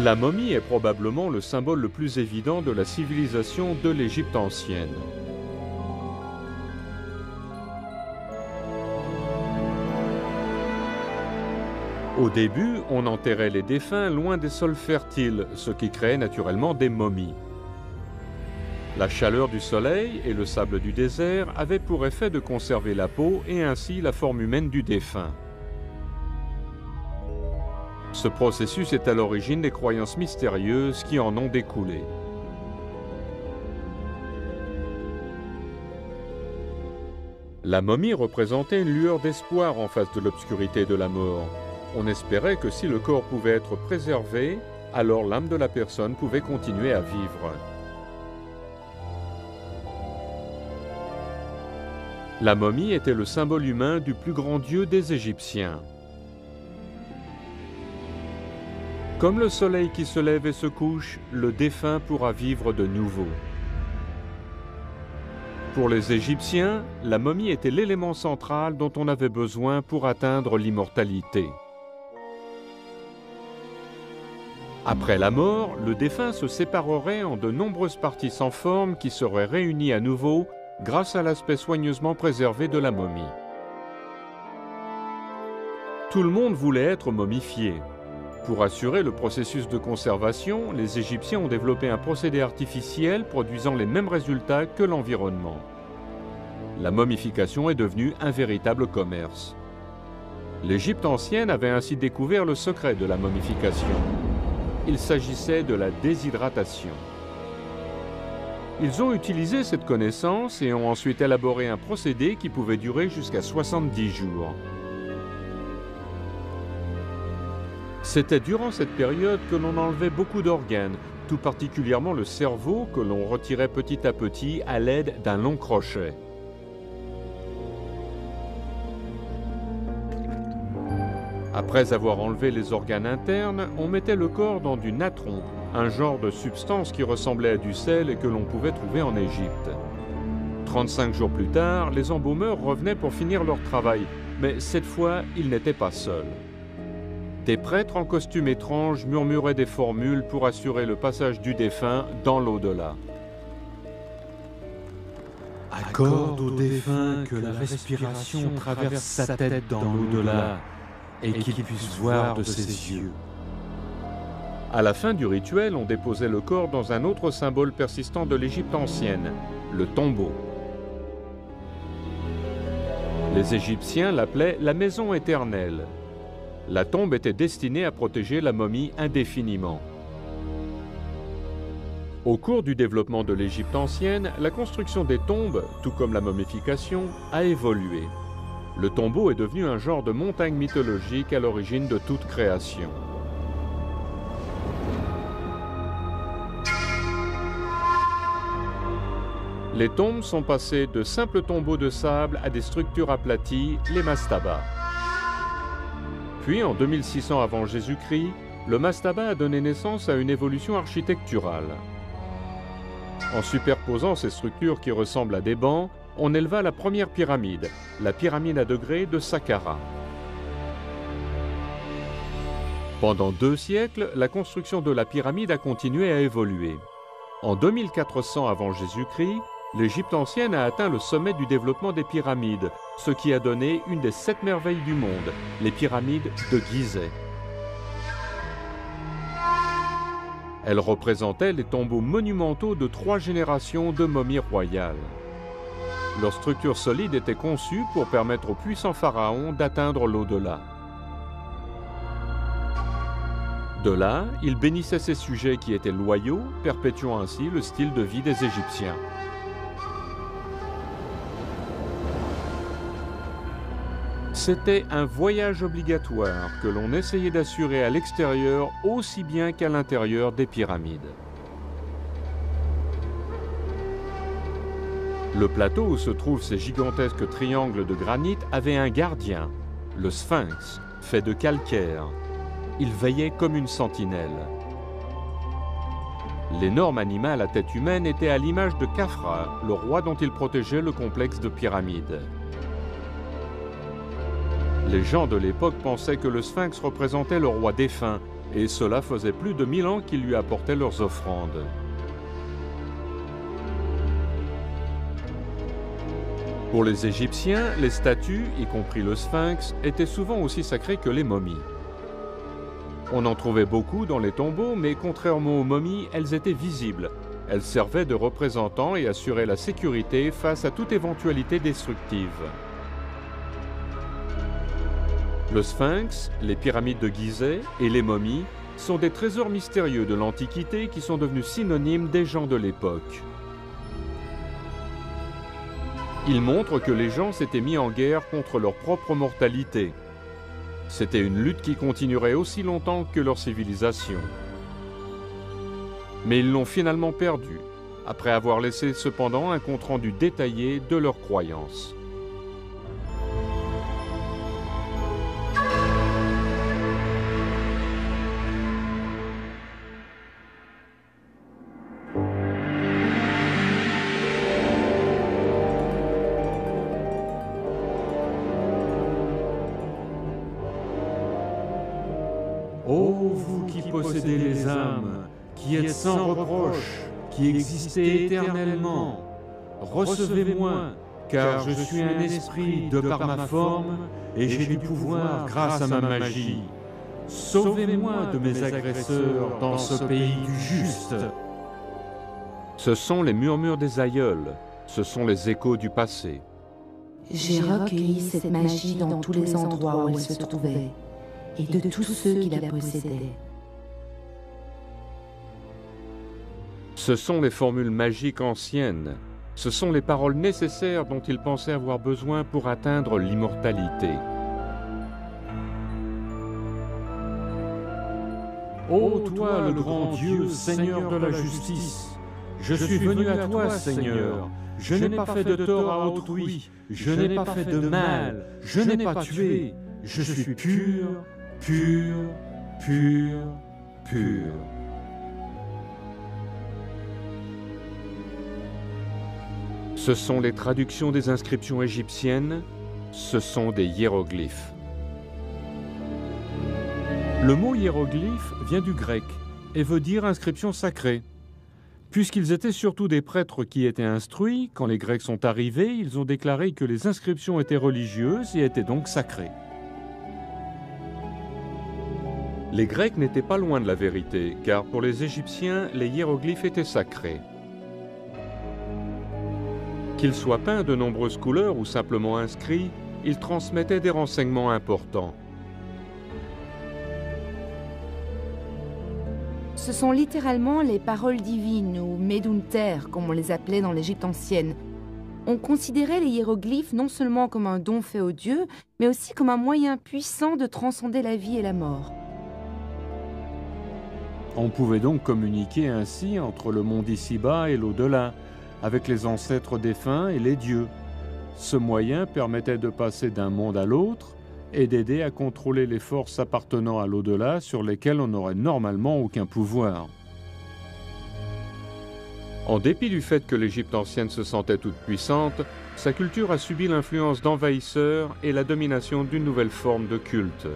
La momie est probablement le symbole le plus évident de la civilisation de l'Égypte ancienne. Au début, on enterrait les défunts loin des sols fertiles, ce qui créait naturellement des momies. La chaleur du soleil et le sable du désert avaient pour effet de conserver la peau et ainsi la forme humaine du défunt. Ce processus est à l'origine des croyances mystérieuses qui en ont découlé. La momie représentait une lueur d'espoir en face de l'obscurité de la mort. On espérait que si le corps pouvait être préservé, alors l'âme de la personne pouvait continuer à vivre. La momie était le symbole humain du plus grand dieu des Égyptiens. Comme le soleil qui se lève et se couche, le défunt pourra vivre de nouveau. Pour les Égyptiens, la momie était l'élément central dont on avait besoin pour atteindre l'immortalité. Après la mort, le défunt se séparerait en de nombreuses parties sans forme qui seraient réunies à nouveau grâce à l'aspect soigneusement préservé de la momie. Tout le monde voulait être momifié. Pour assurer le processus de conservation, les Égyptiens ont développé un procédé artificiel produisant les mêmes résultats que l'environnement. La momification est devenue un véritable commerce. L'Égypte ancienne avait ainsi découvert le secret de la momification. Il s'agissait de la déshydratation. Ils ont utilisé cette connaissance et ont ensuite élaboré un procédé qui pouvait durer jusqu'à 70 jours. C'était durant cette période que l'on enlevait beaucoup d'organes, tout particulièrement le cerveau que l'on retirait petit à petit à l'aide d'un long crochet. Après avoir enlevé les organes internes, on mettait le corps dans du natron, un genre de substance qui ressemblait à du sel et que l'on pouvait trouver en Égypte. 35 jours plus tard, les embaumeurs revenaient pour finir leur travail, mais cette fois, ils n'étaient pas seuls. Des prêtres en costume étrange murmuraient des formules pour assurer le passage du défunt dans l'au-delà. Accorde au défunt que la respiration traverse sa tête dans l'au-delà et qu'il puisse voir de ses yeux. À la fin du rituel, on déposait le corps dans un autre symbole persistant de l'Égypte ancienne, le tombeau. Les Égyptiens l'appelaient la maison éternelle. La tombe était destinée à protéger la momie indéfiniment. Au cours du développement de l'Égypte ancienne, la construction des tombes, tout comme la momification, a évolué. Le tombeau est devenu un genre de montagne mythologique à l'origine de toute création. Les tombes sont passées de simples tombeaux de sable à des structures aplaties, les mastabas. Puis, en 2600 avant Jésus-Christ, le mastaba a donné naissance à une évolution architecturale. En superposant ces structures qui ressemblent à des bancs, on éleva la première pyramide, la pyramide à degrés de Saqqara. Pendant 2 siècles, la construction de la pyramide a continué à évoluer. En 2400 avant Jésus-Christ, l'Égypte ancienne a atteint le sommet du développement des pyramides, ce qui a donné une des 7 merveilles du monde, les pyramides de Gizeh. Elles représentaient les tombeaux monumentaux de 3 générations de momies royales. Leur structure solide était conçue pour permettre aux puissants pharaons d'atteindre l'au-delà. De là, ils bénissaient ces sujets qui étaient loyaux, perpétuant ainsi le style de vie des Égyptiens. C'était un voyage obligatoire que l'on essayait d'assurer à l'extérieur aussi bien qu'à l'intérieur des pyramides. Le plateau où se trouvent ces gigantesques triangles de granit avait un gardien, le Sphinx, fait de calcaire. Il veillait comme une sentinelle. L'énorme animal à tête humaine était à l'image de Khafra, le roi dont il protégeait le complexe de pyramides. Les gens de l'époque pensaient que le Sphinx représentait le roi défunt, et cela faisait plus de 1000 ans qu'ils lui apportaient leurs offrandes. Pour les Égyptiens, les statues, y compris le Sphinx, étaient souvent aussi sacrées que les momies. On en trouvait beaucoup dans les tombeaux, mais contrairement aux momies, elles étaient visibles. Elles servaient de représentants et assuraient la sécurité face à toute éventualité destructive. Le Sphinx, les pyramides de Gizeh et les momies sont des trésors mystérieux de l'Antiquité qui sont devenus synonymes des gens de l'époque. Ils montrent que les gens s'étaient mis en guerre contre leur propre mortalité. C'était une lutte qui continuerait aussi longtemps que leur civilisation. Mais ils l'ont finalement perdue, après avoir laissé cependant un compte-rendu détaillé de leurs croyances. Ô vous qui possédez les âmes, qui êtes sans reproche, qui existez éternellement, recevez-moi, car je suis un esprit de par ma forme, et j'ai du pouvoir grâce à ma magie. Sauvez-moi de mes agresseurs dans ce pays du juste. Ce sont les murmures des aïeuls, ce sont les échos du passé. J'ai recueilli cette magie dans tous les endroits où elle se trouvait, et de tous ceux qui la possédaient. Ce sont les formules magiques anciennes, ce sont les paroles nécessaires dont ils pensaient avoir besoin pour atteindre l'immortalité. Ô toi, le grand Dieu, Seigneur de la justice, je suis venu à toi, Seigneur. Je n'ai pas fait de tort à autrui, je n'ai pas fait de mal, je n'ai pas tué. Je suis pur, pur, pur, pur. Ce sont les traductions des inscriptions égyptiennes, ce sont des hiéroglyphes. Le mot hiéroglyphe vient du grec et veut dire inscription sacrée. Puisqu'ils étaient surtout des prêtres qui étaient instruits, quand les Grecs sont arrivés, ils ont déclaré que les inscriptions étaient religieuses et étaient donc sacrées. Les Grecs n'étaient pas loin de la vérité, car pour les Égyptiens, les hiéroglyphes étaient sacrés. Qu'ils soient peints de nombreuses couleurs ou simplement inscrits, ils transmettaient des renseignements importants. Ce sont littéralement les paroles divines, ou Medunter, comme on les appelait dans l'Égypte ancienne. On considérait les hiéroglyphes non seulement comme un don fait aux dieux, mais aussi comme un moyen puissant de transcender la vie et la mort. On pouvait donc communiquer ainsi entre le monde ici-bas et l'au-delà, avec les ancêtres défunts et les dieux. Ce moyen permettait de passer d'un monde à l'autre et d'aider à contrôler les forces appartenant à l'au-delà sur lesquelles on n'aurait normalement aucun pouvoir. En dépit du fait que l'Égypte ancienne se sentait toute puissante, sa culture a subi l'influence d'envahisseurs et la domination d'une nouvelle forme de culte.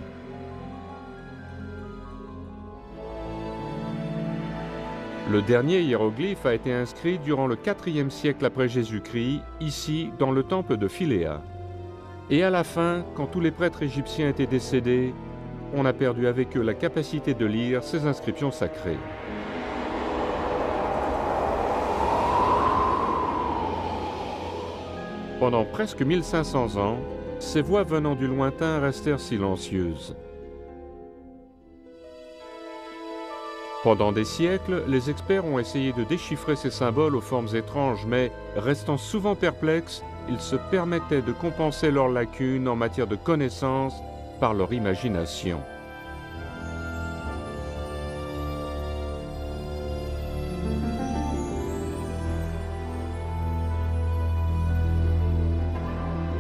Le dernier hiéroglyphe a été inscrit durant le IVe siècle après Jésus-Christ, ici dans le temple de Philéa. Et à la fin, quand tous les prêtres égyptiens étaient décédés, on a perdu avec eux la capacité de lire ces inscriptions sacrées. Pendant presque 1500 ans, ces voix venant du lointain restèrent silencieuses. Pendant des siècles, les experts ont essayé de déchiffrer ces symboles aux formes étranges, mais, restant souvent perplexes, ils se permettaient de compenser leurs lacunes en matière de connaissances par leur imagination.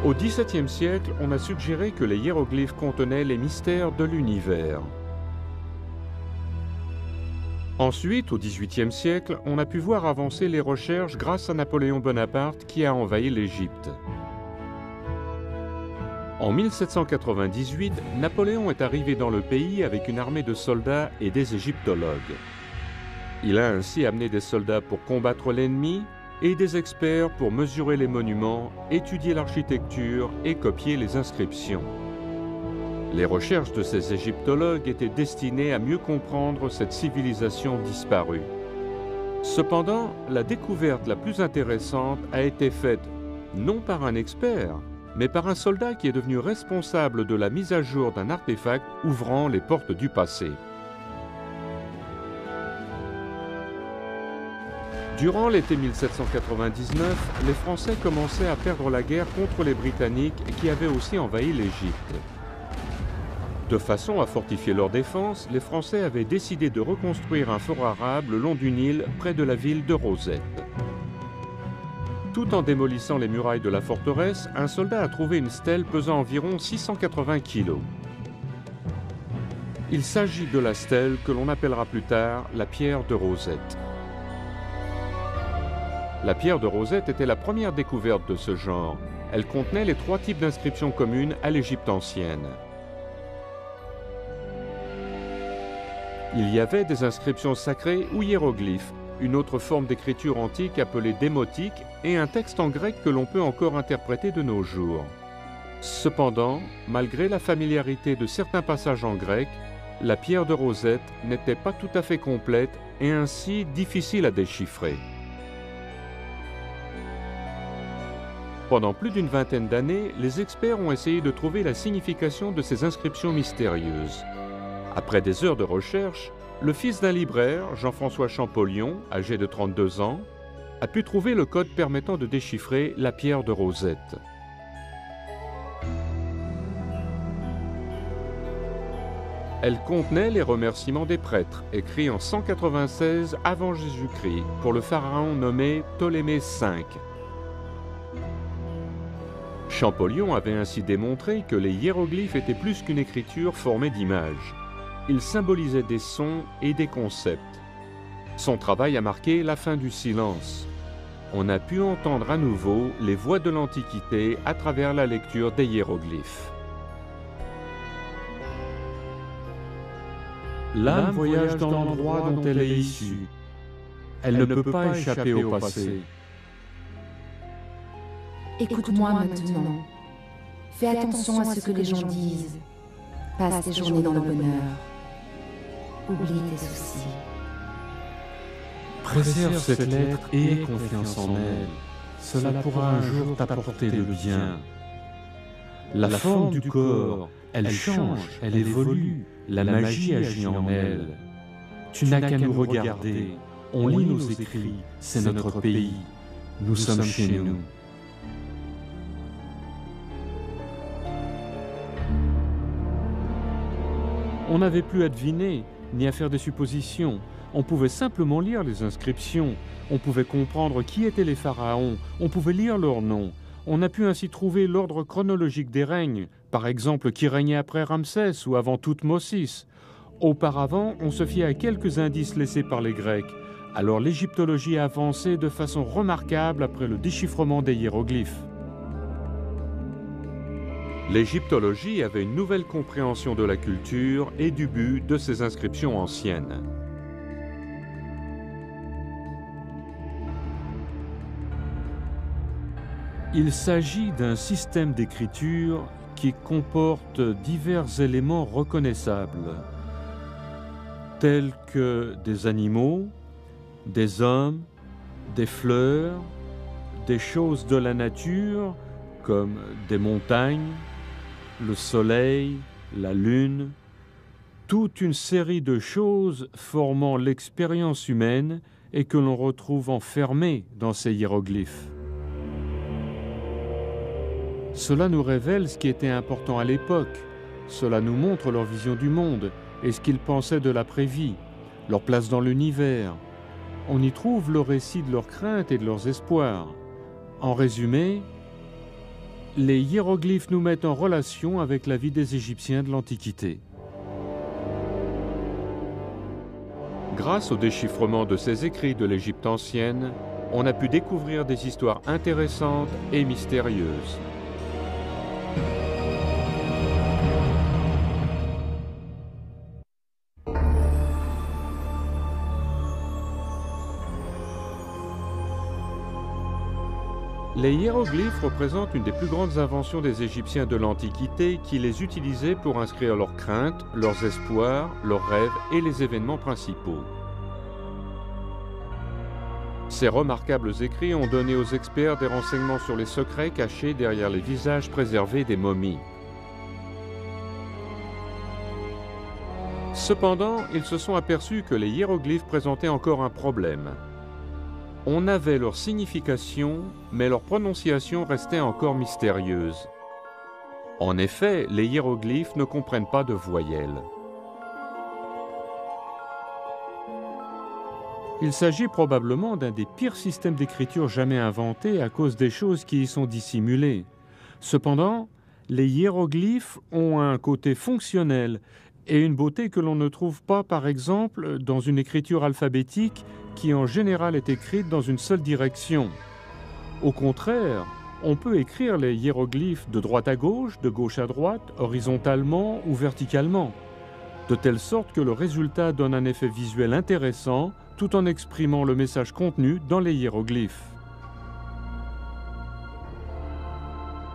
Au XVIIe siècle, on a suggéré que les hiéroglyphes contenaient les mystères de l'univers. Ensuite, au XVIIIe siècle, on a pu voir avancer les recherches grâce à Napoléon Bonaparte qui a envahi l'Égypte. En 1798, Napoléon est arrivé dans le pays avec une armée de soldats et des égyptologues. Il a ainsi amené des soldats pour combattre l'ennemi et des experts pour mesurer les monuments, étudier l'architecture et copier les inscriptions. Les recherches de ces égyptologues étaient destinées à mieux comprendre cette civilisation disparue. Cependant, la découverte la plus intéressante a été faite non par un expert, mais par un soldat qui est devenu responsable de la mise à jour d'un artefact ouvrant les portes du passé. Durant l'été 1799, les Français commençaient à perdre la guerre contre les Britanniques qui avaient aussi envahi l'Égypte. De façon à fortifier leur défense, les Français avaient décidé de reconstruire un fort arabe le long du Nil près de la ville de Rosette. Tout en démolissant les murailles de la forteresse, un soldat a trouvé une stèle pesant environ 680 kg. Il s'agit de la stèle que l'on appellera plus tard la pierre de Rosette. La pierre de Rosette était la première découverte de ce genre. Elle contenait les 3 types d'inscriptions communes à l'Égypte ancienne. Il y avait des inscriptions sacrées ou hiéroglyphes, une autre forme d'écriture antique appelée démotique et un texte en grec que l'on peut encore interpréter de nos jours. Cependant, malgré la familiarité de certains passages en grec, la pierre de Rosette n'était pas tout à fait complète et ainsi difficile à déchiffrer. Pendant plus d'une vingtaine d'années, les experts ont essayé de trouver la signification de ces inscriptions mystérieuses. Après des heures de recherche, le fils d'un libraire, Jean-François Champollion, âgé de 32 ans, a pu trouver le code permettant de déchiffrer la pierre de Rosette. Elle contenait les remerciements des prêtres, écrits en 196 avant Jésus-Christ, pour le pharaon nommé Ptolémée V. Champollion avait ainsi démontré que les hiéroglyphes étaient plus qu'une écriture formée d'images. Ils symbolisaient des sons et des concepts. Son travail a marqué la fin du silence. On a pu entendre à nouveau les voix de l'Antiquité à travers la lecture des hiéroglyphes. L'âme voyage dans l'endroit dont elle est issue. Elle ne peut pas échapper au passé. Écoute-moi maintenant. Fais attention à ce que les gens disent. Passe tes journées dans le bonheur. Oublie tes soucis. Préserve cette lettre et aie confiance en elle. Cela pourra un jour t'apporter le bien. La forme du corps, elle change, elle évolue. La magie agit en elle. Tu n'as qu'à nous regarder. On lit nos écrits. C'est notre pays. Nous sommes chez nous. On n'avait plus à deviner, ni à faire des suppositions. On pouvait simplement lire les inscriptions. On pouvait comprendre qui étaient les pharaons. On pouvait lire leurs noms. On a pu ainsi trouver l'ordre chronologique des règnes, par exemple qui régnait après Ramsès ou avant Thoutmôsis. Auparavant, on se fiait à quelques indices laissés par les Grecs. Alors l'égyptologie a avancé de façon remarquable après le déchiffrement des hiéroglyphes. L'égyptologie avait une nouvelle compréhension de la culture et du but de ces inscriptions anciennes. Il s'agit d'un système d'écriture qui comporte divers éléments reconnaissables, tels que des animaux, des hommes, des fleurs, des choses de la nature, comme des montagnes, le soleil, la lune, toute une série de choses formant l'expérience humaine et que l'on retrouve enfermées dans ces hiéroglyphes. Cela nous révèle ce qui était important à l'époque, cela nous montre leur vision du monde et ce qu'ils pensaient de l'après-vie, leur place dans l'univers. On y trouve le récit de leurs craintes et de leurs espoirs. En résumé, les hiéroglyphes nous mettent en relation avec la vie des Égyptiens de l'Antiquité. Grâce au déchiffrement de ces écrits de l'Égypte ancienne, on a pu découvrir des histoires intéressantes et mystérieuses. Les hiéroglyphes représentent une des plus grandes inventions des Égyptiens de l'Antiquité qui les utilisaient pour inscrire leurs craintes, leurs espoirs, leurs rêves et les événements principaux. Ces remarquables écrits ont donné aux experts des renseignements sur les secrets cachés derrière les visages préservés des momies. Cependant, ils se sont aperçus que les hiéroglyphes présentaient encore un problème. On avait leur signification, mais leur prononciation restait encore mystérieuse. En effet, les hiéroglyphes ne comprennent pas de voyelles. Il s'agit probablement d'un des pires systèmes d'écriture jamais inventés à cause des choses qui y sont dissimulées. Cependant, les hiéroglyphes ont un côté fonctionnel et une beauté que l'on ne trouve pas, par exemple, dans une écriture alphabétique qui en général est écrite dans une seule direction. Au contraire, on peut écrire les hiéroglyphes de droite à gauche, de gauche à droite, horizontalement ou verticalement, de telle sorte que le résultat donne un effet visuel intéressant tout en exprimant le message contenu dans les hiéroglyphes.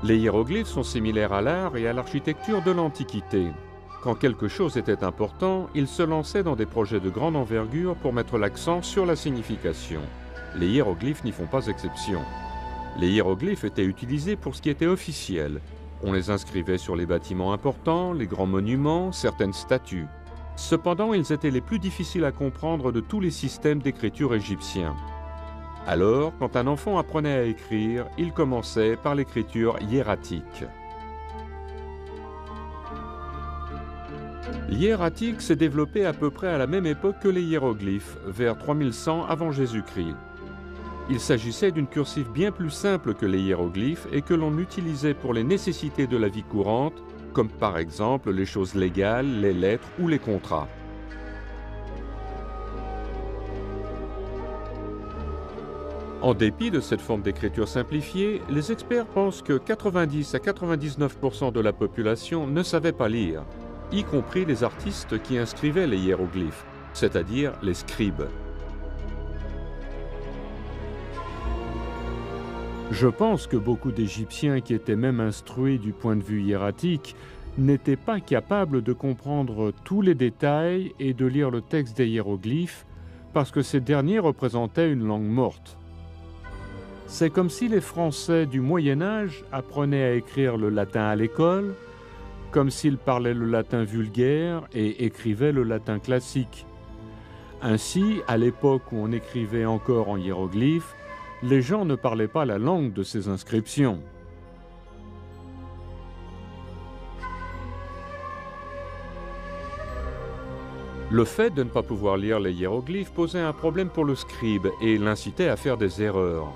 Les hiéroglyphes sont similaires à l'art et à l'architecture de l'Antiquité. Quand quelque chose était important, ils se lançaient dans des projets de grande envergure pour mettre l'accent sur la signification. Les hiéroglyphes n'y font pas exception. Les hiéroglyphes étaient utilisés pour ce qui était officiel. On les inscrivait sur les bâtiments importants, les grands monuments, certaines statues. Cependant, ils étaient les plus difficiles à comprendre de tous les systèmes d'écriture égyptiens. Alors, quand un enfant apprenait à écrire, il commençait par l'écriture hiératique. L'hiératique s'est développé à peu près à la même époque que les hiéroglyphes, vers 3100 avant Jésus-Christ. Il s'agissait d'une cursive bien plus simple que les hiéroglyphes et que l'on utilisait pour les nécessités de la vie courante, comme par exemple les choses légales, les lettres ou les contrats. En dépit de cette forme d'écriture simplifiée, les experts pensent que 90 à 99% de la population ne savait pas lire, y compris les artistes qui inscrivaient les hiéroglyphes, c'est-à-dire les scribes. Je pense que beaucoup d'Égyptiens qui étaient même instruits du point de vue hiératique n'étaient pas capables de comprendre tous les détails et de lire le texte des hiéroglyphes parce que ces derniers représentaient une langue morte. C'est comme si les Français du Moyen Âge apprenaient à écrire le latin à l'école, comme s'ils parlaient le latin vulgaire et écrivaient le latin classique. Ainsi, à l'époque où on écrivait encore en hiéroglyphes, les gens ne parlaient pas la langue de ces inscriptions. Le fait de ne pas pouvoir lire les hiéroglyphes posait un problème pour le scribe et l'incitait à faire des erreurs.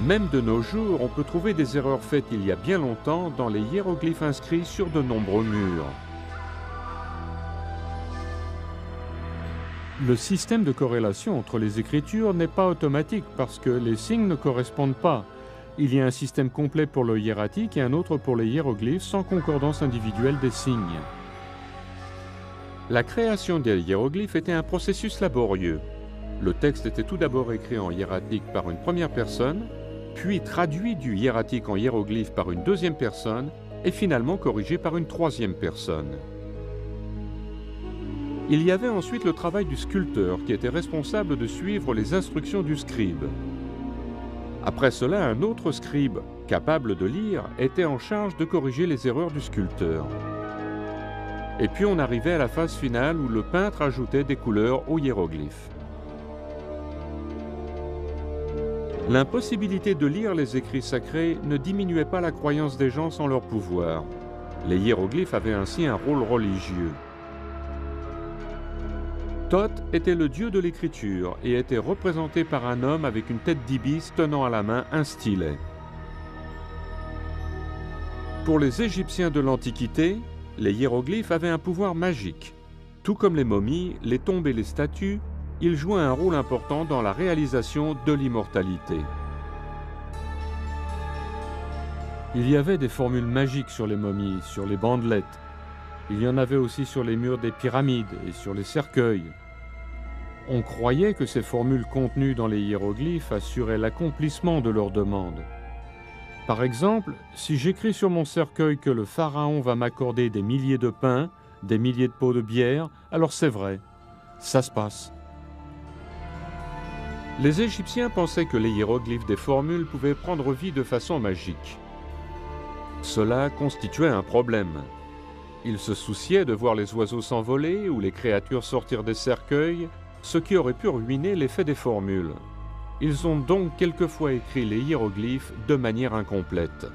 Même de nos jours, on peut trouver des erreurs faites il y a bien longtemps dans les hiéroglyphes inscrits sur de nombreux murs. Le système de corrélation entre les écritures n'est pas automatique parce que les signes ne correspondent pas. Il y a un système complet pour le hiératique et un autre pour les hiéroglyphes sans concordance individuelle des signes. La création des hiéroglyphes était un processus laborieux. Le texte était tout d'abord écrit en hiératique par une première personne, puis traduit du hiératique en hiéroglyphe par une deuxième personne et finalement corrigé par une troisième personne. Il y avait ensuite le travail du sculpteur qui était responsable de suivre les instructions du scribe. Après cela, un autre scribe, capable de lire, était en charge de corriger les erreurs du sculpteur. Et puis on arrivait à la phase finale où le peintre ajoutait des couleurs aux hiéroglyphes. L'impossibilité de lire les écrits sacrés ne diminuait pas la croyance des gens sans leur pouvoir. Les hiéroglyphes avaient ainsi un rôle religieux. Thoth était le dieu de l'écriture et était représenté par un homme avec une tête d'ibis tenant à la main un stylet. Pour les Égyptiens de l'Antiquité, les hiéroglyphes avaient un pouvoir magique. Tout comme les momies, les tombes et les statues, ils jouaient un rôle important dans la réalisation de l'immortalité. Il y avait des formules magiques sur les momies, sur les bandelettes. Il y en avait aussi sur les murs des pyramides et sur les cercueils. On croyait que ces formules contenues dans les hiéroglyphes assuraient l'accomplissement de leurs demandes. Par exemple, si j'écris sur mon cercueil que le pharaon va m'accorder des milliers de pains, des milliers de pots de bière, alors c'est vrai, ça se passe. Les Égyptiens pensaient que les hiéroglyphes des formules pouvaient prendre vie de façon magique. Cela constituait un problème. Ils se souciaient de voir les oiseaux s'envoler ou les créatures sortir des cercueils, ce qui aurait pu ruiner l'effet des formules. Ils ont donc quelquefois écrit les hiéroglyphes de manière incomplète.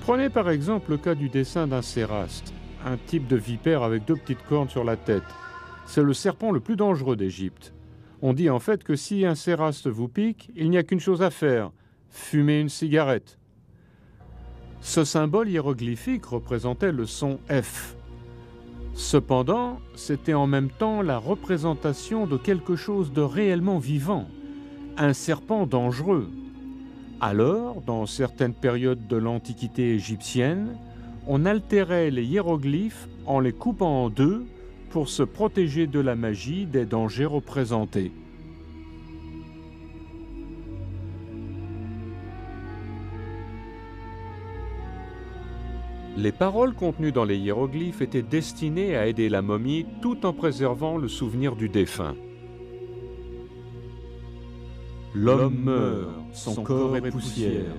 Prenez par exemple le cas du dessin d'un céraste, un type de vipère avec 2 petites cornes sur la tête. C'est le serpent le plus dangereux d'Égypte. On dit en fait que si un céraste vous pique, il n'y a qu'une chose à faire, fumer une cigarette. Ce symbole hiéroglyphique représentait le son F. Cependant, c'était en même temps la représentation de quelque chose de réellement vivant, un serpent dangereux. Alors, dans certaines périodes de l'Antiquité égyptienne, on altérait les hiéroglyphes en les coupant en 2 pour se protéger de la magie des dangers représentés. Les paroles contenues dans les hiéroglyphes étaient destinées à aider la momie tout en préservant le souvenir du défunt. L'homme meurt, son corps est poussière,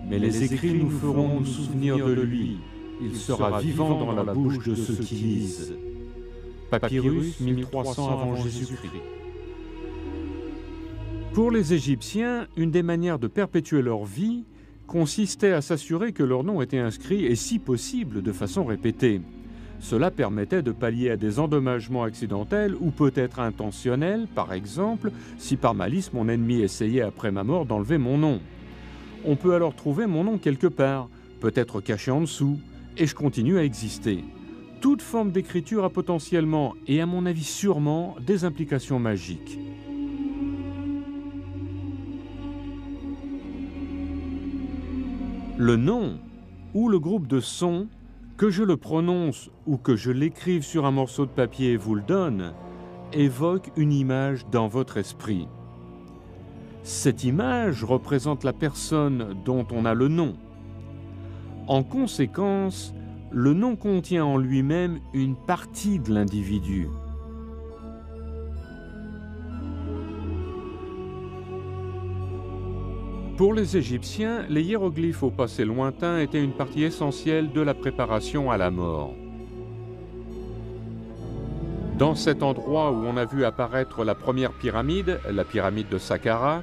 mais les écrits nous feront nous souvenir de lui. Il sera vivant dans la bouche de ceux qui lisent. Papyrus 1300 avant Jésus-Christ. Pour les Égyptiens, une des manières de perpétuer leur vie consistait à s'assurer que leur nom était inscrit et si possible de façon répétée. Cela permettait de pallier à des endommagements accidentels ou peut-être intentionnels, par exemple, si par malice mon ennemi essayait après ma mort d'enlever mon nom. On peut alors trouver mon nom quelque part, peut-être caché en dessous, et je continue à exister. Toute forme d'écriture a potentiellement, et à mon avis sûrement, des implications magiques. Le nom ou le groupe de sons, que je le prononce ou que je l'écrive sur un morceau de papier et vous le donne, évoque une image dans votre esprit. Cette image représente la personne dont on a le nom. En conséquence, le nom contient en lui-même une partie de l'individu. Pour les Égyptiens, les hiéroglyphes au passé lointain étaient une partie essentielle de la préparation à la mort. Dans cet endroit où on a vu apparaître la première pyramide, la pyramide de Saqqara,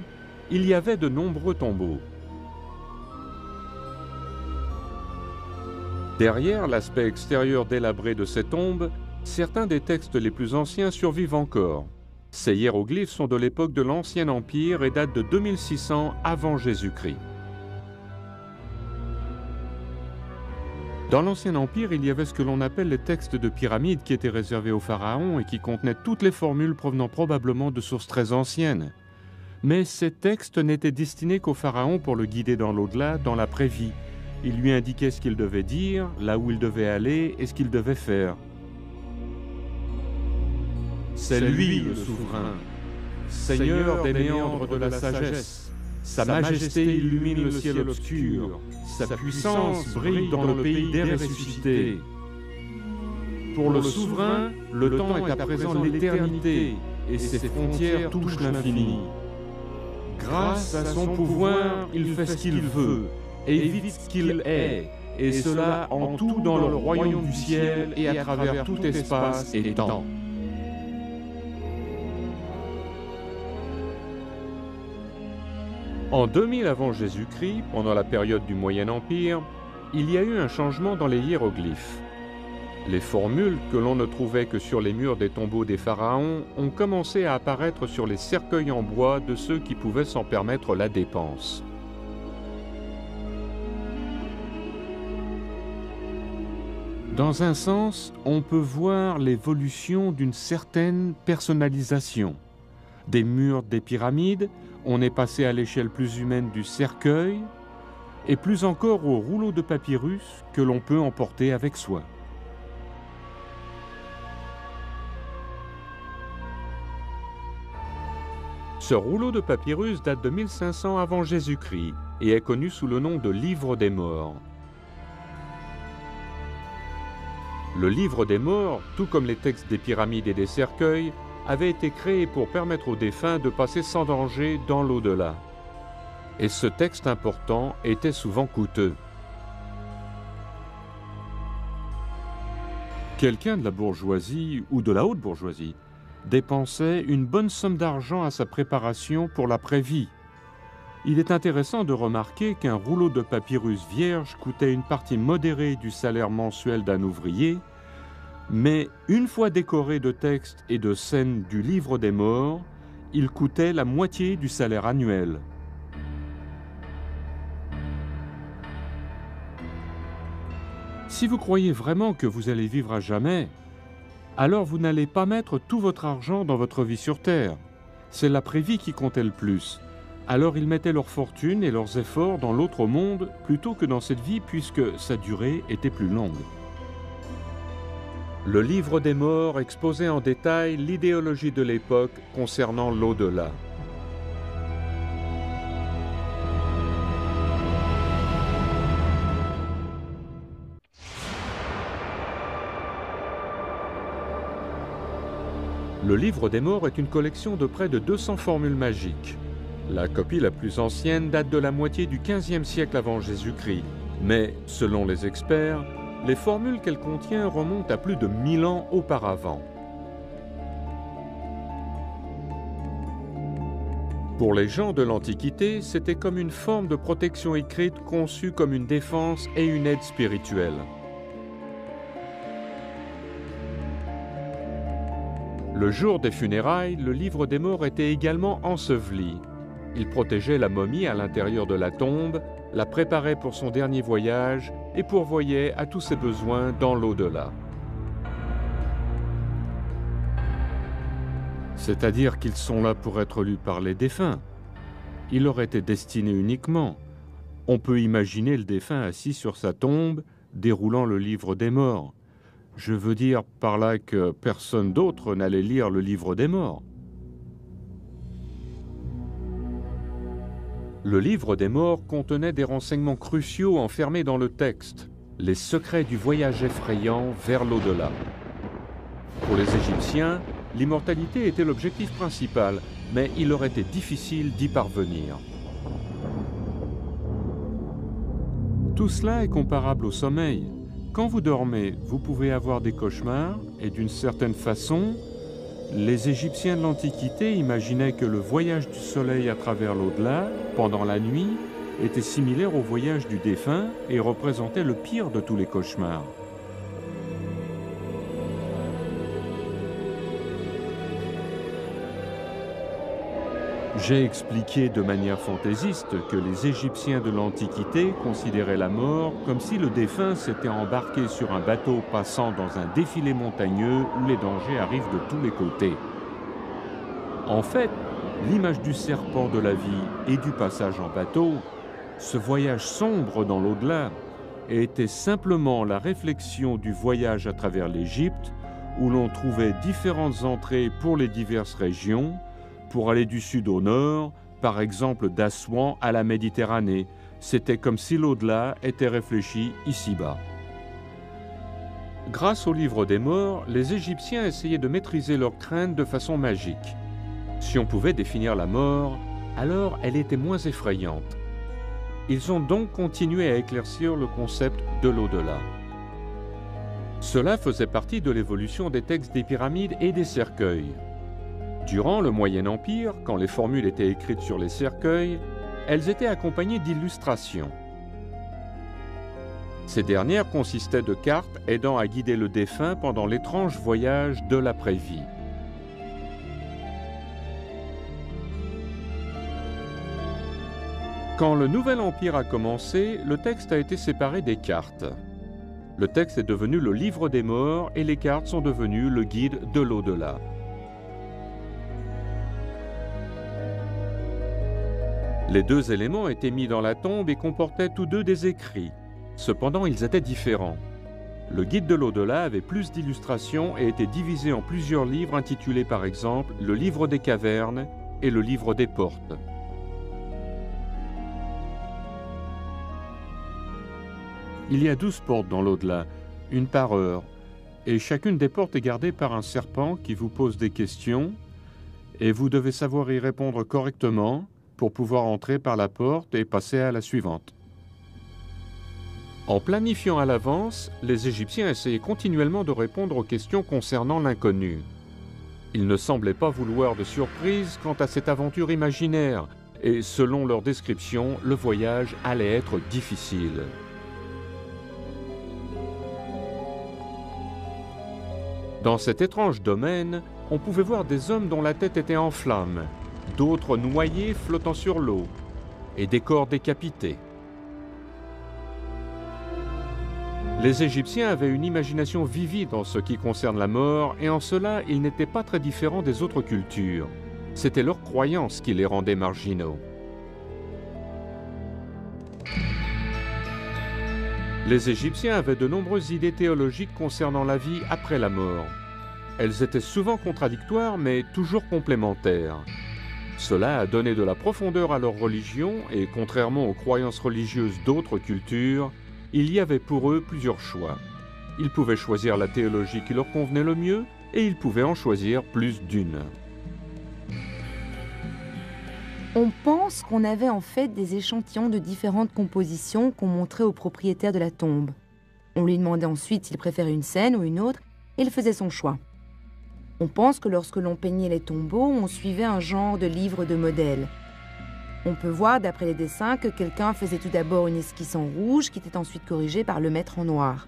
il y avait de nombreux tombeaux. Derrière l'aspect extérieur délabré de ces tombes, certains des textes les plus anciens survivent encore. Ces hiéroglyphes sont de l'époque de l'Ancien Empire et datent de 2600 avant Jésus-Christ. Dans l'Ancien Empire, il y avait ce que l'on appelle les textes de pyramide qui étaient réservés aux pharaons et qui contenaient toutes les formules provenant probablement de sources très anciennes. Mais ces textes n'étaient destinés qu'au pharaon pour le guider dans l'au-delà, dans l'après-vie. Il lui indiquait ce qu'il devait dire, là où il devait aller et ce qu'il devait faire. C'est lui le souverain, Seigneur des méandres de la sagesse. Sa majesté illumine le ciel obscur, sa puissance brille dans le pays des ressuscités. Pour le souverain, le temps est à présent l'éternité, et ses frontières touchent l'infini. Grâce à son pouvoir, il fait ce qu'il veut, et évite ce qu'il est, et cela en tout dans le royaume du ciel et à travers tout espace et temps. En 2000 avant Jésus-Christ, pendant la période du Moyen Empire, il y a eu un changement dans les hiéroglyphes. Les formules que l'on ne trouvait que sur les murs des tombeaux des pharaons ont commencé à apparaître sur les cercueils en bois de ceux qui pouvaient s'en permettre la dépense. Dans un sens, on peut voir l'évolution d'une certaine personnalisation. Des murs des pyramides, on est passé à l'échelle plus humaine du cercueil, et plus encore au rouleau de papyrus que l'on peut emporter avec soi. Ce rouleau de papyrus date de 1500 avant Jésus-Christ et est connu sous le nom de Livre des Morts. Le Livre des Morts, tout comme les textes des pyramides et des cercueils, avait été créé pour permettre aux défunts de passer sans danger dans l'au-delà. Et ce texte important était souvent coûteux. Quelqu'un de la bourgeoisie ou de la haute bourgeoisie dépensait une bonne somme d'argent à sa préparation pour l'après-vie. Il est intéressant de remarquer qu'un rouleau de papyrus vierge coûtait une partie modérée du salaire mensuel d'un ouvrier, mais une fois décoré de textes et de scènes du Livre des Morts, il coûtait la moitié du salaire annuel. Si vous croyez vraiment que vous allez vivre à jamais, alors vous n'allez pas mettre tout votre argent dans votre vie sur Terre. C'est l'après-vie qui comptait le plus. Alors ils mettaient leur fortune et leurs efforts dans l'autre monde plutôt que dans cette vie puisque sa durée était plus longue. Le Livre des Morts exposait en détail l'idéologie de l'époque concernant l'au-delà. Le Livre des Morts est une collection de près de 200 formules magiques. La copie la plus ancienne date de la moitié du XVe siècle avant Jésus-Christ. Mais, selon les experts, les formules qu'elle contient remontent à plus de 1000 ans auparavant. Pour les gens de l'Antiquité, c'était comme une forme de protection écrite conçue comme une défense et une aide spirituelle. Le jour des funérailles, le Livre des Morts était également enseveli. Il protégeait la momie à l'intérieur de la tombe, la préparait pour son dernier voyage et pourvoyait à tous ses besoins dans l'au-delà. C'est-à-dire qu'ils sont là pour être lus par les défunts. Il leur était destiné uniquement. On peut imaginer le défunt assis sur sa tombe, déroulant le Livre des Morts. Je veux dire par là que personne d'autre n'allait lire le Livre des Morts. Le Livre des Morts contenait des renseignements cruciaux enfermés dans le texte, les secrets du voyage effrayant vers l'au-delà. Pour les Égyptiens, l'immortalité était l'objectif principal, mais il leur était difficile d'y parvenir. Tout cela est comparable au sommeil. Quand vous dormez, vous pouvez avoir des cauchemars et d'une certaine façon, les Égyptiens de l'Antiquité imaginaient que le voyage du soleil à travers l'au-delà, pendant la nuit, était similaire au voyage du défunt et représentait le pire de tous les cauchemars. J'ai expliqué de manière fantaisiste que les Égyptiens de l'Antiquité considéraient la mort comme si le défunt s'était embarqué sur un bateau passant dans un défilé montagneux où les dangers arrivent de tous les côtés. En fait, l'image du serpent de la vie et du passage en bateau, ce voyage sombre dans l'au-delà, était simplement la réflexion du voyage à travers l'Égypte où l'on trouvait différentes entrées pour les diverses régions, pour aller du sud au nord, par exemple d'Assouan à la Méditerranée. C'était comme si l'au-delà était réfléchi ici-bas. Grâce au Livre des Morts, les Égyptiens essayaient de maîtriser leurs craintes de façon magique. Si on pouvait définir la mort, alors elle était moins effrayante. Ils ont donc continué à éclaircir le concept de l'au-delà. Cela faisait partie de l'évolution des textes des pyramides et des cercueils. Durant le Moyen Empire, quand les formules étaient écrites sur les cercueils, elles étaient accompagnées d'illustrations. Ces dernières consistaient de cartes aidant à guider le défunt pendant l'étrange voyage de l'après-vie. Quand le Nouvel Empire a commencé, le texte a été séparé des cartes. Le texte est devenu le Livre des Morts et les cartes sont devenues le guide de l'au-delà. Les deux éléments étaient mis dans la tombe et comportaient tous deux des écrits. Cependant, ils étaient différents. Le guide de l'au-delà avait plus d'illustrations et était divisé en plusieurs livres intitulés par exemple « Le livre des cavernes » et le livre des portes. Il y a 12 portes dans l'au-delà, une par heure, et chacune des portes est gardée par un serpent qui vous pose des questions, et vous devez savoir y répondre correctement pour pouvoir entrer par la porte et passer à la suivante. En planifiant à l'avance, les Égyptiens essayaient continuellement de répondre aux questions concernant l'inconnu. Ils ne semblaient pas vouloir de surprise quant à cette aventure imaginaire, et selon leur description, le voyage allait être difficile. Dans cet étrange domaine, on pouvait voir des hommes dont la tête était en flammes, d'autres noyés flottant sur l'eau, et des corps décapités. Les Égyptiens avaient une imagination vivide en ce qui concerne la mort, et en cela, ils n'étaient pas très différents des autres cultures. C'était leur croyance qui les rendait marginaux. Les Égyptiens avaient de nombreuses idées théologiques concernant la vie après la mort. Elles étaient souvent contradictoires, mais toujours complémentaires. Cela a donné de la profondeur à leur religion, et contrairement aux croyances religieuses d'autres cultures, il y avait pour eux plusieurs choix. Ils pouvaient choisir la théologie qui leur convenait le mieux, et ils pouvaient en choisir plus d'une. On pense qu'on avait en fait des échantillons de différentes compositions qu'on montrait au propriétaire de la tombe. On lui demandait ensuite s'il préférait une scène ou une autre, et il faisait son choix. On pense que lorsque l'on peignait les tombeaux, on suivait un genre de livre de modèles. On peut voir d'après les dessins que quelqu'un faisait tout d'abord une esquisse en rouge qui était ensuite corrigée par le maître en noir.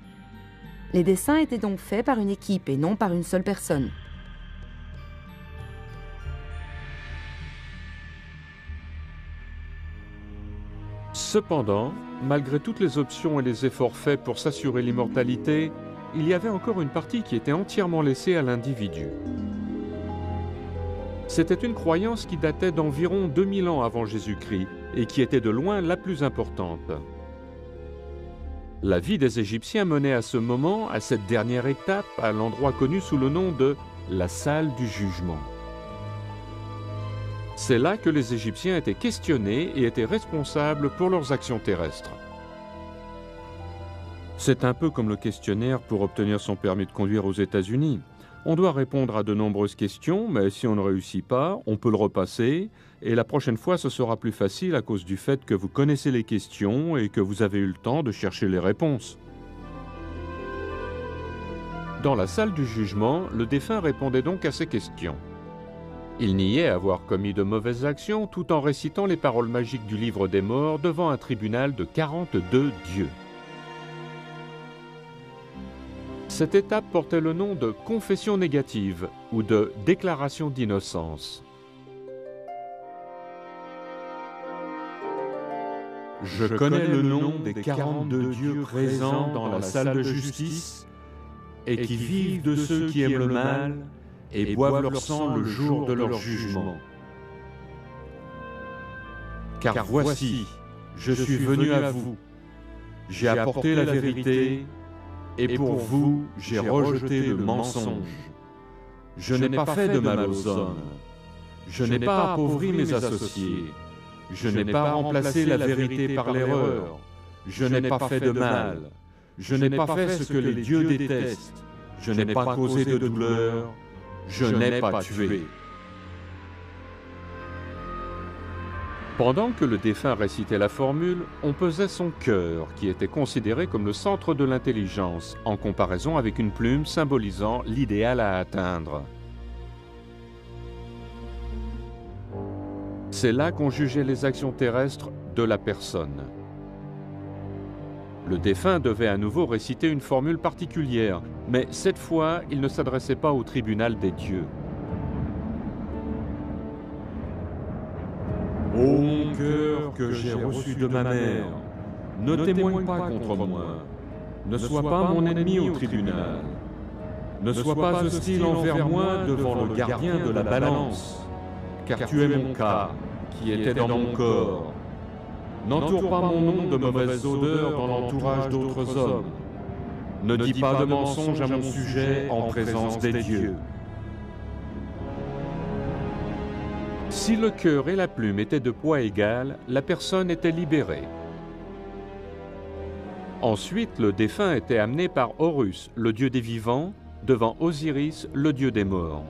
Les dessins étaient donc faits par une équipe et non par une seule personne. Cependant, malgré toutes les options et les efforts faits pour s'assurer l'immortalité, il y avait encore une partie qui était entièrement laissée à l'individu. C'était une croyance qui datait d'environ 2000 ans avant Jésus-Christ et qui était de loin la plus importante. La vie des Égyptiens menait à ce moment, à cette dernière étape, à l'endroit connu sous le nom de la salle du jugement. C'est là que les Égyptiens étaient questionnés et étaient responsables pour leurs actions terrestres. C'est un peu comme le questionnaire pour obtenir son permis de conduire aux États-Unis. On doit répondre à de nombreuses questions, mais si on ne réussit pas, on peut le repasser, et la prochaine fois ce sera plus facile à cause du fait que vous connaissez les questions et que vous avez eu le temps de chercher les réponses. Dans la salle du jugement, le défunt répondait donc à ces questions. Il niait avoir commis de mauvaises actions tout en récitant les paroles magiques du livre des morts devant un tribunal de 42 dieux. Cette étape portait le nom de confession négative ou de déclaration d'innocence. Je connais le nom des 42 dieux présents dans la salle de justice et qui vivent de ceux qui aiment le mal et boivent leur sang le jour de leur jugement. Car voici, je suis venu à vous. J'ai apporté la vérité, et pour vous, j'ai rejeté le mensonge. Je n'ai pas fait de mal aux hommes. Je n'ai pas appauvri mes associés. Je n'ai pas remplacé la vérité par l'erreur. Je n'ai pas fait de mal. Je n'ai pas fait ce que les dieux détestent. Je n'ai pas causé de douleur. Je n'ai pas tué. Pendant que le défunt récitait la formule, on pesait son cœur, qui était considéré comme le centre de l'intelligence, en comparaison avec une plume symbolisant l'idéal à atteindre. C'est là qu'on jugeait les actions terrestres de la personne. Le défunt devait à nouveau réciter une formule particulière, mais cette fois, il ne s'adressait pas au tribunal des dieux. Ô mon cœur que j'ai reçu de ma mère, ne témoigne pas contre moi. Ne sois pas mon ennemi au tribunal. Ne sois pas hostile envers moi devant le gardien de la balance, car tu es mon cas, qui était dans mon corps. N'entoure pas mon nom de mauvaises odeurs dans l'entourage d'autres hommes. Ne dis pas de mensonges à mon sujet en présence des dieux. Si le cœur et la plume étaient de poids égal, la personne était libérée. Ensuite, le défunt était amené par Horus, le dieu des vivants, devant Osiris, le dieu des morts.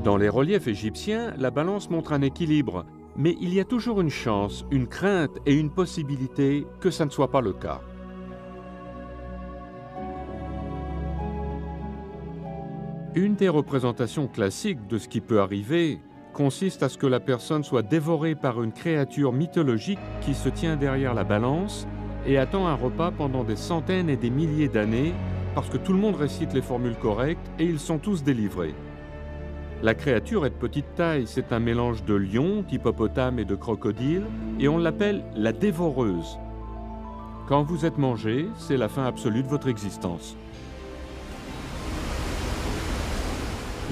Dans les reliefs égyptiens, la balance montre un équilibre, mais il y a toujours une chance, une crainte et une possibilité que ça ne soit pas le cas. Une des représentations classiques de ce qui peut arriver consiste à ce que la personne soit dévorée par une créature mythologique qui se tient derrière la balance et attend un repas pendant des centaines et des milliers d'années parce que tout le monde récite les formules correctes et ils sont tous délivrés. La créature est de petite taille, c'est un mélange de lion, d'hippopotame et de crocodile, et on l'appelle la dévoreuse. Quand vous êtes mangé, c'est la fin absolue de votre existence.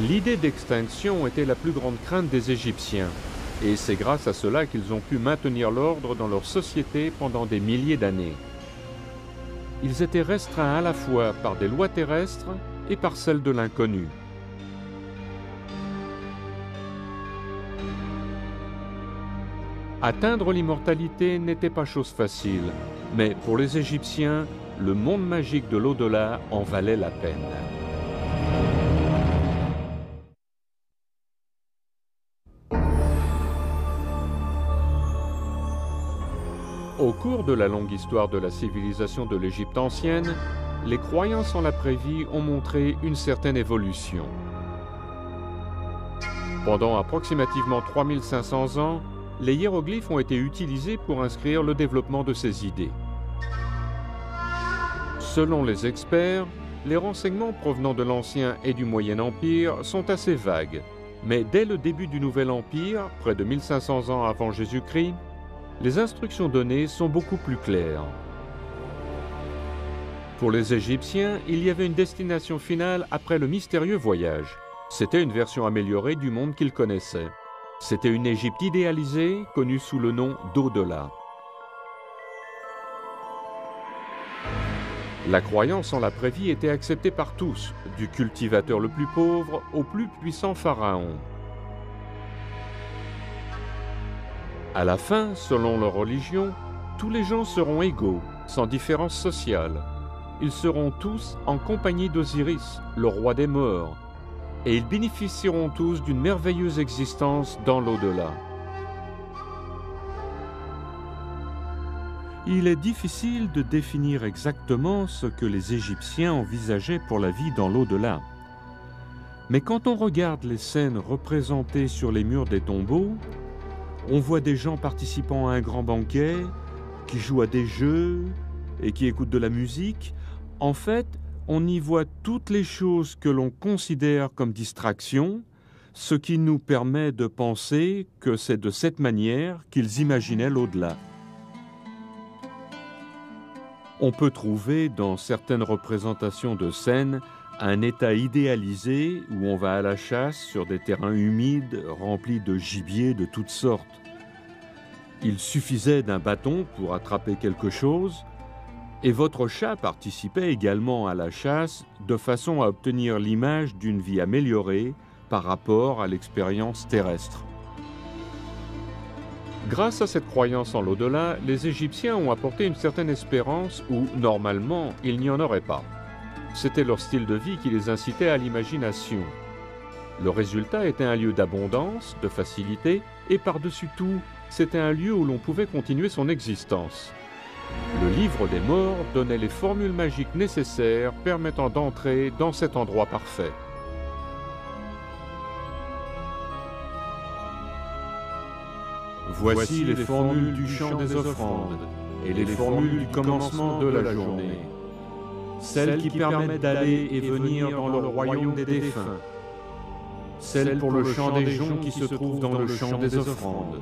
L'idée d'extinction était la plus grande crainte des Égyptiens, et c'est grâce à cela qu'ils ont pu maintenir l'ordre dans leur société pendant des milliers d'années. Ils étaient restreints à la fois par des lois terrestres et par celles de l'inconnu. Atteindre l'immortalité n'était pas chose facile, mais pour les Égyptiens, le monde magique de l'au-delà en valait la peine. Au cours de la longue histoire de la civilisation de l'Égypte ancienne, les croyances en l'après-vie ont montré une certaine évolution. Pendant approximativement 3500 ans, les hiéroglyphes ont été utilisés pour inscrire le développement de ces idées. Selon les experts, les renseignements provenant de l'Ancien et du Moyen Empire sont assez vagues, mais dès le début du Nouvel Empire, près de 1500 ans avant Jésus-Christ, les instructions données sont beaucoup plus claires. Pour les Égyptiens, il y avait une destination finale après le mystérieux voyage. C'était une version améliorée du monde qu'ils connaissaient. C'était une Égypte idéalisée, connue sous le nom d'au-delà. La croyance en l'après-vie était acceptée par tous, du cultivateur le plus pauvre au plus puissant pharaon. À la fin, selon leur religion, tous les gens seront égaux, sans différence sociale. Ils seront tous en compagnie d'Osiris, le roi des morts, et ils bénéficieront tous d'une merveilleuse existence dans l'au-delà. Il est difficile de définir exactement ce que les Égyptiens envisageaient pour la vie dans l'au-delà. Mais quand on regarde les scènes représentées sur les murs des tombeaux, on voit des gens participant à un grand banquet, qui jouent à des jeux et qui écoutent de la musique. En fait, on y voit toutes les choses que l'on considère comme distractions, ce qui nous permet de penser que c'est de cette manière qu'ils imaginaient l'au-delà. On peut trouver dans certaines représentations de scènes un état idéalisé où on va à la chasse sur des terrains humides remplis de gibier de toutes sortes. Il suffisait d'un bâton pour attraper quelque chose, et votre chat participait également à la chasse de façon à obtenir l'image d'une vie améliorée par rapport à l'expérience terrestre. Grâce à cette croyance en l'au-delà, les Égyptiens ont apporté une certaine espérance où, normalement, il n'y en aurait pas. C'était leur style de vie qui les incitait à l'imagination. Le résultat était un lieu d'abondance, de facilité, et par-dessus tout, c'était un lieu où l'on pouvait continuer son existence. Le livre des morts donnait les formules magiques nécessaires permettant d'entrer dans cet endroit parfait. Voici les formules du chant des offrandes et les formules du commencement de la journée, celles qui permettent d'aller et venir dans le royaume des défunts, celles pour le chant des joncs qui se trouve dans le chant des offrandes.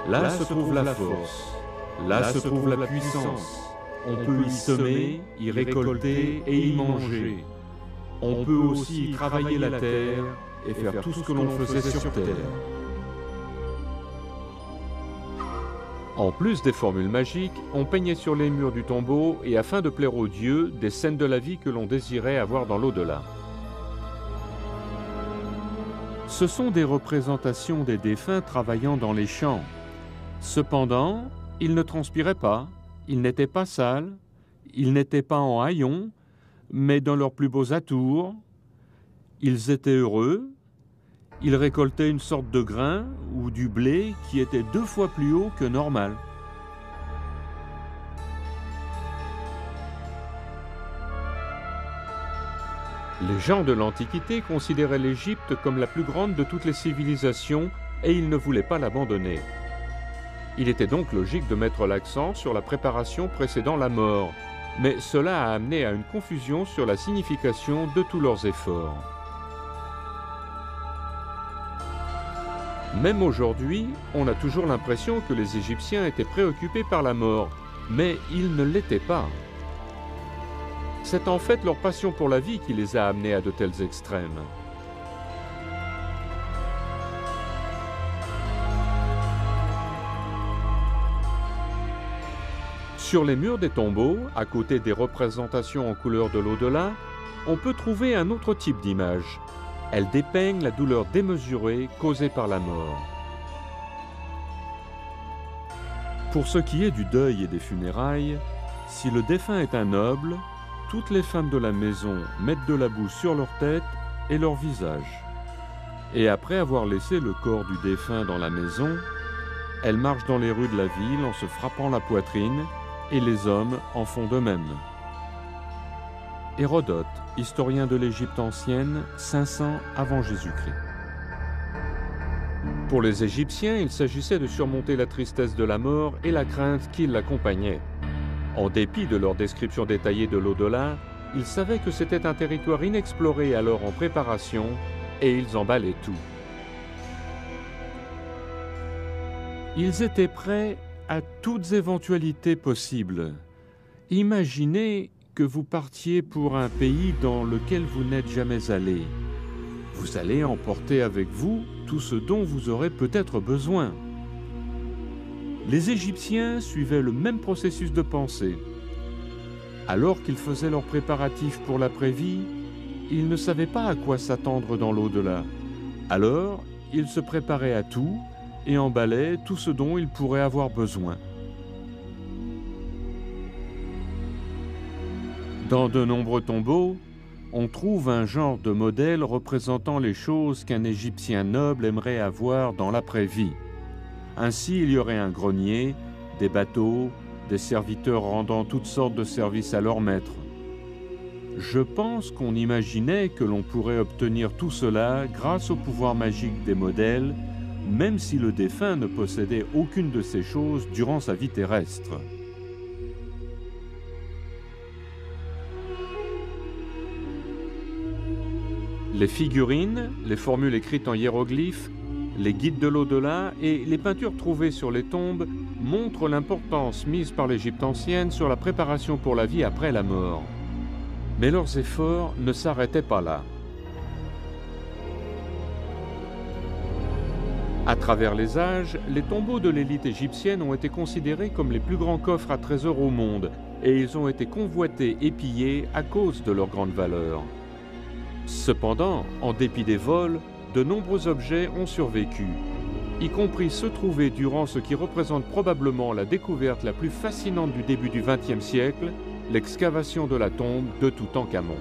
Là se trouve la force, là se trouve la puissance. On peut y semer, y récolter et y manger. On peut aussi y travailler la terre et faire tout ce que l'on faisait sur terre. En plus des formules magiques, on peignait sur les murs du tombeau et afin de plaire aux dieux, des scènes de la vie que l'on désirait avoir dans l'au-delà. Ce sont des représentations des défunts travaillant dans les champs. Cependant, ils ne transpiraient pas, ils n'étaient pas sales, ils n'étaient pas en haillons, mais dans leurs plus beaux atours. Ils étaient heureux, ils récoltaient une sorte de grain ou du blé qui était 2 fois plus haut que normal. Les gens de l'Antiquité considéraient l'Égypte comme la plus grande de toutes les civilisations et ils ne voulaient pas l'abandonner. Il était donc logique de mettre l'accent sur la préparation précédant la mort, mais cela a amené à une confusion sur la signification de tous leurs efforts. Même aujourd'hui, on a toujours l'impression que les Égyptiens étaient préoccupés par la mort, mais ils ne l'étaient pas. C'est en fait leur passion pour la vie qui les a amenés à de tels extrêmes. Sur les murs des tombeaux, à côté des représentations en couleur de l'au-delà, on peut trouver un autre type d'image. Elles dépeignent la douleur démesurée causée par la mort. Pour ce qui est du deuil et des funérailles, si le défunt est un noble, toutes les femmes de la maison mettent de la boue sur leur tête et leur visage. Et après avoir laissé le corps du défunt dans la maison, elles marchent dans les rues de la ville en se frappant la poitrine, et les hommes en font de même. Hérodote, historien de l'Égypte ancienne, 500 avant Jésus-Christ. Pour les Égyptiens, il s'agissait de surmonter la tristesse de la mort et la crainte qui l'accompagnait. En dépit de leur description détaillée de l'au-delà, ils savaient que c'était un territoire inexploré alors en préparation, et ils emballaient tout. Ils étaient prêts à toutes éventualités possibles. Imaginez que vous partiez pour un pays dans lequel vous n'êtes jamais allé. Vous allez emporter avec vous tout ce dont vous aurez peut-être besoin. Les Égyptiens suivaient le même processus de pensée. Alors qu'ils faisaient leurs préparatifs pour l'après-vie, ils ne savaient pas à quoi s'attendre dans l'au-delà. Alors, ils se préparaient à tout et emballaient tout ce dont ils pourraient avoir besoin. Dans de nombreux tombeaux, on trouve un genre de modèle représentant les choses qu'un Égyptien noble aimerait avoir dans l'après-vie. Ainsi, il y aurait un grenier, des bateaux, des serviteurs rendant toutes sortes de services à leur maître. Je pense qu'on imaginait que l'on pourrait obtenir tout cela grâce au pouvoir magique des modèles, même si le défunt ne possédait aucune de ces choses durant sa vie terrestre. Les figurines, les formules écrites en hiéroglyphes, les guides de l'au-delà et les peintures trouvées sur les tombes montrent l'importance mise par l'Égypte ancienne sur la préparation pour la vie après la mort. Mais leurs efforts ne s'arrêtaient pas là. À travers les âges, les tombeaux de l'élite égyptienne ont été considérés comme les plus grands coffres à trésors au monde et ils ont été convoités et pillés à cause de leur grande valeur. Cependant, en dépit des vols, de nombreux objets ont survécu, y compris ceux trouvés durant ce qui représente probablement la découverte la plus fascinante du début du XXe siècle, l'excavation de la tombe de Toutankhamon.